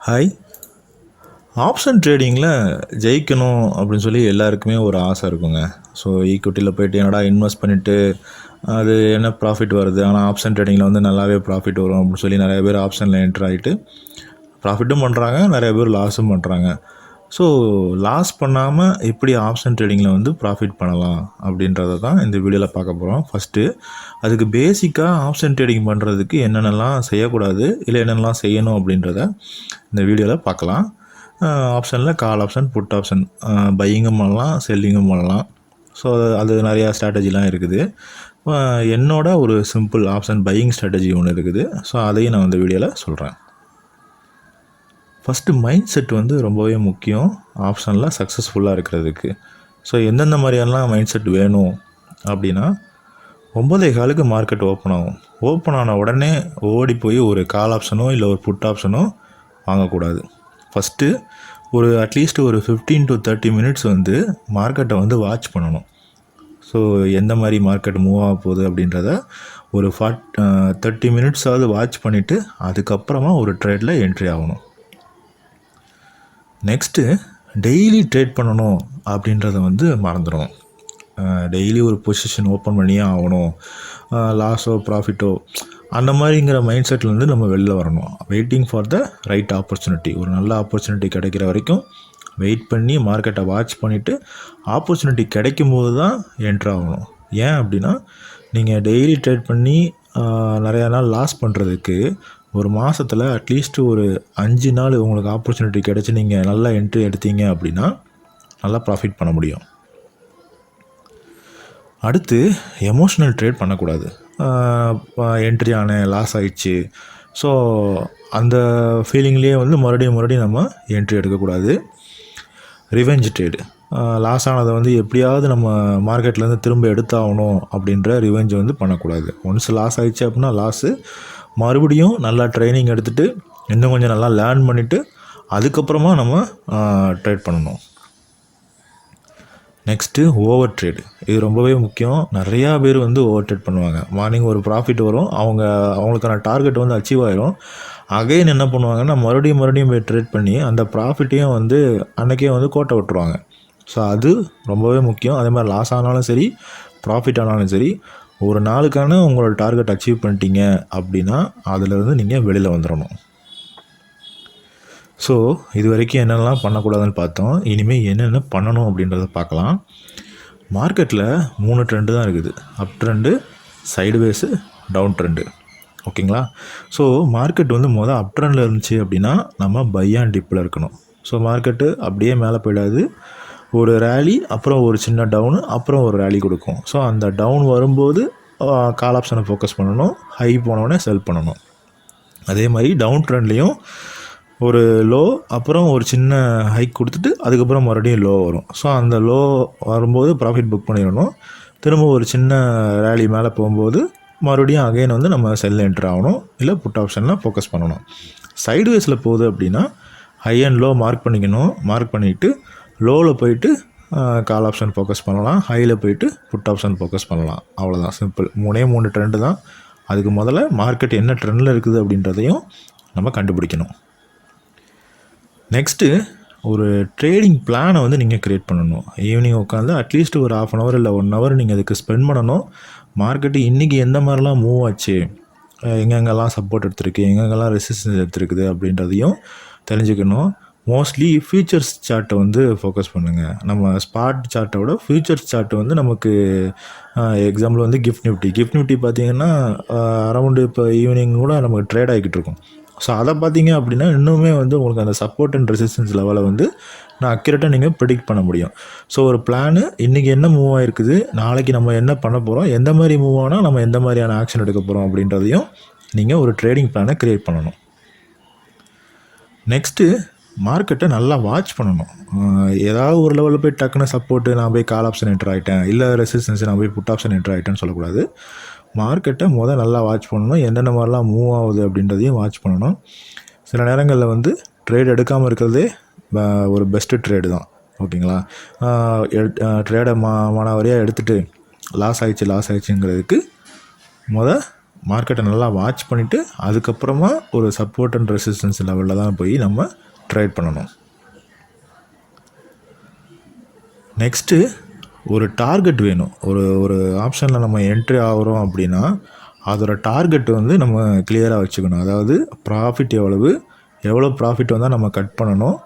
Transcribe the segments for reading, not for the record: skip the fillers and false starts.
Hi. Option ட்ரேடிங்கில் ஜெயிக்கணும் அப்படின்னு சொல்லி எல்லாருக்குமே ஒரு ஆசை இருக்குங்க. ஸோ ஈக்விட்டியில் போய்ட்டு என்னடா இன்வெஸ்ட் பண்ணிவிட்டு அது என்ன ப்ராஃபிட் வருது, ஆனால் ஆப்ஷன் ட்ரேடிங்கில் வந்து நல்லாவே ப்ராஃபிட் வரும் அப்படின்னு சொல்லி நிறைய பேர் ஆப்ஷனில் என்ட்ரு ஆகிட்டு ப்ராஃபிட்டும் பண்ணுறாங்க, நிறைய பேர் லாஸும் பண்ணுறாங்க. ஸோ லாஸ் பண்ணாமல் எப்படி ஆப்ஷன் ட்ரேடிங்கில் வந்து ப்ராஃபிட் பண்ணலாம் அப்படின்றத தான் இந்த வீடியோவில் பார்க்க போகிறோம். ஃபஸ்ட்டு அதுக்கு பேசிக்காக ஆப்ஷன் ட்ரேடிங் பண்ணுறதுக்கு என்னென்னலாம் செய்யக்கூடாது, இல்லை என்னென்னலாம் செய்யணும் அப்படின்றத இந்த வீடியோவில் பார்க்கலாம். ஆப்ஷனில் கால் ஆப்ஷன், புட் ஆப்ஷன், பையிங்கும் பண்ணலாம், செல்லிங்கும் பண்ணலாம். ஸோ அது நிறையா ஸ்ட்ராட்டஜிலாம் இருக்குது. என்னோட ஒரு சிம்பிள் ஆப்ஷன் பையிங் ஸ்ட்ராட்டஜி ஒன்று இருக்குது. ஸோ அதையும் நான் இந்த வீடியோவில் சொல்கிறேன். ஃபஸ்ட்டு மைண்ட் செட் வந்து ரொம்பவே முக்கியம் ஆப்ஷனில் சக்ஸஸ்ஃபுல்லாக இருக்கிறதுக்கு. ஸோ எந்தெந்த மாதிரியெல்லாம் மைண்ட் செட் வேணும் அப்படின்னா, 9:15 மார்க்கெட் ஓப்பன் ஆகும். ஓப்பன் ஆன உடனே ஓடி போய் ஒரு கால் ஆப்ஷனோ இல்லை ஒரு புட் ஆப்ஷனோ வாங்கக்கூடாது. ஃபஸ்ட்டு ஒரு அட்லீஸ்ட் ஒரு 15 to 30 மினிட்ஸ் வந்து மார்க்கெட்டை வந்து வாட்ச் பண்ணணும். ஸோ எந்த மாதிரி மார்க்கெட் மூவ் ஆக போகுது அப்படின்றத ஒரு 30 மினிட்ஸாவது வாட்ச் பண்ணிவிட்டு அதுக்கப்புறமா ஒரு ட்ரேடில் என்ட்ரி ஆகணும். நெக்ஸ்ட்டு டெய்லி ட்ரேட் பண்ணணும் அப்படின்றத வந்து மறந்துடும். டெய்லி ஒரு பொசிஷன் ஓப்பன் பண்ணியே ஆகணும், லாஸோ ப்ராஃபிட்டோ அந்த மாதிரிங்கிற மைண்ட் செட்லேருந்து நம்ம வெளில வரணும். Waiting for the right opportunity, ஒரு நல்ல ஆப்பர்ச்சுனிட்டி கிடைக்கிற வரைக்கும் வெயிட் பண்ணி மார்க்கெட்டை வாட்ச் பண்ணிவிட்டு ஆப்பர்ச்சுனிட்டி கிடைக்கும் போது தான் என்ட்ரு ஆகணும். ஏன் அப்படின்னா, நீங்கள் டெய்லி ட்ரேட் பண்ணி நிறையா நாள் லாஸ் பண்ணுறதுக்கு ஒரு மாதத்தில் அட்லீஸ்ட் ஒரு 5 நாள் உங்களுக்கு ஆப்பர்ச்சுனிட்டி கிடச்சி நீங்கள் நல்லா என்ட்ரி எடுத்தீங்க அப்படின்னா நல்லா ப்ராஃபிட் பண்ண முடியும். அடுத்து எமோஷ்னல் ட்ரேட் பண்ணக்கூடாது. என்ட்ரி ஆன லாஸ் ஆயிடுச்சு, ஸோ அந்த ஃபீலிங்லேயே வந்து மறுபடியும் நம்ம என்ட்ரி எடுக்கக்கூடாது. ரிவெஞ்ச் ட்ரேடு, லாஸ் ஆனதை வந்து எப்படியாவது நம்ம மார்க்கெட்லேருந்து திரும்ப எடுத்தாகணும் அப்படின்ற ரிவெஞ்ச் வந்து பண்ணக்கூடாது. ஒன்ஸ் லாஸ் ஆயிடுச்சு அப்படின்னா லாஸு, மறுபடியும் நல்லா ட்ரைனிங் எடுத்துகிட்டு இன்னும் கொஞ்சம் நல்லா லேர்ன் பண்ணிவிட்டு அதுக்கப்புறமா நம்ம ட்ரேட் பண்ணணும். நெக்ஸ்ட்டு ஓவர் ட்ரேடு, இது ரொம்பவே முக்கியம். நிறையா பேர் வந்து ஓவர் ட்ரேட் பண்ணுவாங்க. மார்னிங் ஒரு ப்ராஃபிட் வரும், அவங்களுக்கான டார்கெட் வந்து அச்சீவ் ஆகிரும். அகைன் என்ன பண்ணுவாங்கன்னா மறுபடியும் போய் ட்ரேட் பண்ணி அந்த ப்ராஃபிட்டையும் வந்து அன்றைக்கே வந்து கோட்டை விட்டுருவாங்க. ஸோ அது ரொம்பவே முக்கியம். அதே மாதிரி லாஸ் ஆனாலும் சரி, ப்ராஃபிட் ஆனாலும் சரி, ஒரு நாளுக்கான உங்களோட டார்கெட் அச்சீவ் பண்ணிட்டீங்க அப்படின்னா அதிலிருந்து நீங்கள் வெளியில் வந்துடணும். ஸோ இது வரைக்கும் என்னென்னலாம் பண்ணக்கூடாதுன்னு பார்த்தோம். இனிமேல் என்னென்ன பண்ணணும் அப்படின்றத பார்க்கலாம். மார்க்கெட்டில் 3 ட்ரெண்டு தான் இருக்குது. Up trend, sideways, down trend. ஓகேங்களா? ஸோ மார்க்கெட் வந்து அப் ட்ரெண்டில் இருந்துச்சு அப்படின்னா நம்ம பை அண்ட் டிப்பில் இருக்கணும். ஸோ மார்க்கெட்டு அப்படியே மேலே போயிடாது, ஒரு ரேலி, அப்புறம் ஒரு சின்ன டவுனு, அப்புறம் ஒரு ரேலி கொடுக்கும். ஸோ அந்த டவுன் வரும்போது கால் ஆப்ஷனை ஃபோக்கஸ் பண்ணணும், ஹை போனோடனே செல் பண்ணணும். அதே மாதிரி டவுன் ட்ரெண்ட்லேயும் ஒரு லோ, அப்புறம் ஒரு சின்ன ஹைக் கொடுத்துட்டு அதுக்கப்புறம் மறுபடியும் லோ வரும். ஸோ அந்த லோ வரும்போது ப்ராஃபிட் புக் பண்ணிடணும். திரும்ப ஒரு சின்ன ரேலி மேலே போகும்போது மறுபடியும் அகைன் வந்து நம்ம செல் என்ட்ரு ஆகணும், இல்லை புட் ஆப்ஷனில் ஃபோக்கஸ் பண்ணணும். சைடுவேஸில் போகுது அப்படின்னா ஹை அண்ட் லோ மார்க் பண்ணிக்கணும். மார்க் பண்ணிவிட்டு லோவில் போயிட்டு கால் ஆப்ஷன் ஃபோக்கஸ் பண்ணலாம், ஹையில் போயிட்டு புட் ஆப்ஷன் ஃபோக்கஸ் பண்ணலாம். அவ்வளோதான், சிம்பிள். 3 ட்ரெண்டு தான். அதுக்கு முதல்ல மார்க்கெட் என்ன ட்ரெண்டில் இருக்குது அப்படின்றதையும் நம்ம கண்டுபிடிக்கணும். நெக்ஸ்ட்டு ஒரு ட்ரேடிங் பிளானை வந்து நீங்கள் க்ரியேட் பண்ணணும். ஈவினிங் உட்காந்து அட்லீஸ்ட் ஒரு 1/2 hour இல்லை 1 hour நீங்கள் அதுக்கு ஸ்பெண்ட் பண்ணணும். மார்க்கெட்டு இன்றைக்கி எந்த மாதிரிலாம் மூவ் ஆச்சு, எங்கெங்கெல்லாம் சப்போர்ட் எடுத்துருக்கு, எங்கெங்கெல்லாம் ரெசிஸ்டன்ஸ் எடுத்துருக்குது அப்படின்றதையும் தெரிஞ்சுக்கணும். மோஸ்ட்லி ஃபியூச்சர்ஸ் சார்ட்டை வந்து ஃபோக்கஸ் பண்ணுங்கள். நம்ம ஸ்பாட் சார்ட்டை விட ஃபியூச்சர்ஸ் சார்ட்டு வந்து நமக்கு எக்ஸாம்பிள் வந்து கிஃப்ட் நிஃப்டி பார்த்திங்கன்னா அரௌண்டு இப்போ ஈவினிங் கூட நமக்கு ட்ரேட் ஆகிக்கிட்டு இருக்கும். ஸோ அதை பார்த்தீங்க அப்படின்னா இன்னுமே வந்து உங்களுக்கு அந்த சப்போர்ட் அண்ட் ரெசிஸ்டன்ஸ் லெவலை வந்து நான் அக்யூரேட்டாக நீங்கள் ப்ரெடிக்ட் பண்ண முடியும். ஸோ ஒரு பிளானு, இன்றைக்கி என்ன மூவ் ஆகிருக்குது, நாளைக்கு நம்ம என்ன பண்ண போகிறோம், எந்த மாதிரி மூவ் ஆனால் நம்ம எந்த மாதிரியான ஆக்ஷன் எடுக்க போகிறோம் அப்படின்றதையும் நீங்கள் ஒரு ட்ரேடிங் பிளானை க்ரியேட் பண்ணணும். நெக்ஸ்ட்டு மார்க்கெட்டை நல்லா வாட்ச் பண்ணணும். ஏதாவது ஒரு லெவலில் போய் டக்குன்னு சப்போர்ட்டு நான் போய் கால் ஆப்ஷன் என்ட்ரு ஆகிட்டேன், இல்லை ரெசிஸ்டன்ஸ் நான் போய் புட் ஆப்ஷன் என்ட்ரு ஆகிட்டேன்னு சொல்லக்கூடாது. மார்க்கெட்டை நல்லா வாட்ச் பண்ணணும். என்னென்ன மாதிரிலாம் மூவ் ஆகுது அப்படின்றதையும் வாட்ச் பண்ணணும். சில நேரங்களில் வந்து ட்ரேட் எடுக்காமல் இருக்கிறதே ஒரு பெஸ்ட்டு ட்ரேடு தான். ஓகேங்களா? ட்ரேடை மானாவரியாக எடுத்துகிட்டு லாஸ் ஆயிடுச்சுங்கிறதுக்கு மார்க்கெட்டை நல்லா வாட்ச் பண்ணிவிட்டு அதுக்கப்புறமா ஒரு சப்போர்ட் அண்ட் ரெசிஸ்டன்ஸ் லெவலில் தான் போய் நம்ம ட்ரேட் பண்ணணும். நெக்ஸ்ட்டு ஒரு டார்கெட் வேணும். ஒரு ஆப்ஷனில் நம்ம என்ட்ரி ஆகிறோம் அப்படின்னா அதோட டார்கெட் வந்து நம்ம கிளியராக வச்சுக்கணும். அதாவது ப்ராஃபிட் எவ்வளோ ப்ராஃபிட் வந்தால் நம்ம கட் பண்ணணும்,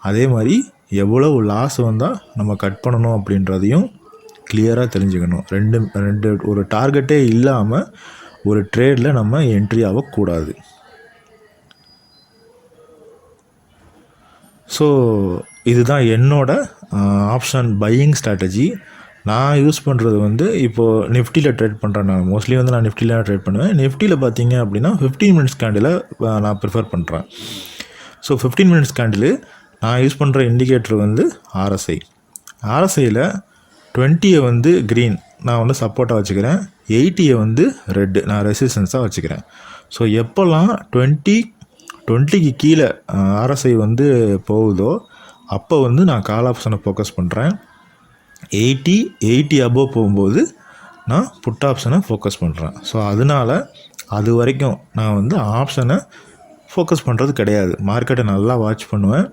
அதே மாதிரி எவ்வளவு லாஸ் வந்தால் நம்ம கட் பண்ணணும் அப்படின்றதையும் கிளியராக தெரிஞ்சுக்கணும். ரெண்டு ஒரு டார்கெட்டே இல்லாமல் ஒரு ட்ரேடில் நம்ம என்ட்ரி ஆகக்கூடாது. ஸோ இதுதான் என்னோட ஆப்ஷன் பையிங் ஸ்ட்ராட்டஜி. நான் யூஸ் பண்ணுறது வந்து இப்போது நிஃப்டியில் ட்ரேட் பண்ணுறேன். நான் மோஸ்ட்லி வந்து நான் நிஃப்டியில் ட்ரேட் பண்ணுவேன். நிஃப்டியில் பார்த்தீங்க அப்படின்னா 15 மினிட்ஸ் கேண்டில் நான் ப்ரிஃபர் பண்ணுறேன். ஸோ 15 மினிட்ஸ் கேண்டில் நான் யூஸ் பண்ணுற இண்டிகேட்டர் வந்து ஆர்எஸ்ஐயில் 20 வந்து க்ரீன் நான் வந்து சப்போர்ட்டாக வச்சுக்கிறேன், 80 வந்து ரெட்டு நான் ரெசிஸ்டன்ஸாக வச்சுக்கிறேன். ஸோ எப்போல்லாம் 20க்கு கீழே ஆர்எஸ்ஐ வந்து போகுதோ அப்போ வந்து நான் கால் ஆப்ஷனை ஃபோக்கஸ் பண்ணுறேன். 80 அபோவ் போகும்போது நான் புட் ஆப்ஷனை ஃபோக்கஸ் பண்ணுறேன். ஸோ அதனால் அது வரைக்கும் நான் வந்து ஆப்ஷனை ஃபோக்கஸ் பண்ணுறது கிடையாது. மார்க்கெட்டை நல்லா வாட்ச் பண்ணுவேன்.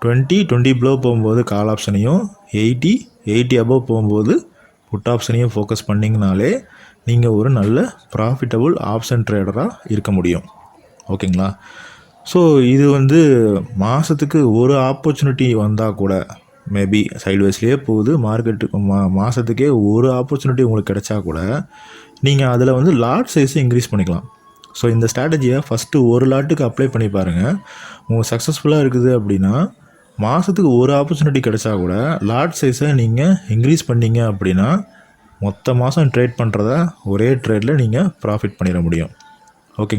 20 பிலோ போகும்போது கால் ஆப்ஷனையும், 80 அபோவ் போகும்போது புட் ஆப்ஷனையும் ஃபோக்கஸ் பண்ணிங்கனாலே நீங்கள் ஒரு நல்ல ப்ராஃபிட்டபுள் ஆப்ஷன் ட்ரேடராக இருக்க முடியும். ஓகேங்களா? ஸோ இது வந்து மாதத்துக்கு ஒரு ஆப்பர்ச்சுனிட்டி வந்தால் கூட, மேபி சைட்வேஸ்லேயே போகுது மார்க்கெட்டுக்கு, மாதத்துக்கே ஒரு ஆப்பர்ச்சுனிட்டி உங்களுக்கு கிடைச்சா கூட நீங்கள் அதில் வந்து லாட் சைஸை இன்க்ரீஸ் பண்ணிக்கலாம். ஸோ இந்த ஸ்ட்ராட்டஜியை ஃபஸ்ட்டு ஒரு லாட்டுக்கு அப்ளை பண்ணி பாருங்கள். உங்களுக்கு சக்ஸஸ்ஃபுல்லாக இருக்குது அப்படின்னா மாதத்துக்கு ஒரு ஆப்பர்ச்சுனிட்டி கிடைச்சா கூட லாட் சைஸை நீங்கள் இன்க்ரீஸ் பண்ணிங்க அப்படின்னா மொத்த மாதம் ட்ரேட் பண்ணுறத ஒரே ட்ரேடில் நீங்கள் ப்ராஃபிட் பண்ணிட முடியும். ஓகேங்க.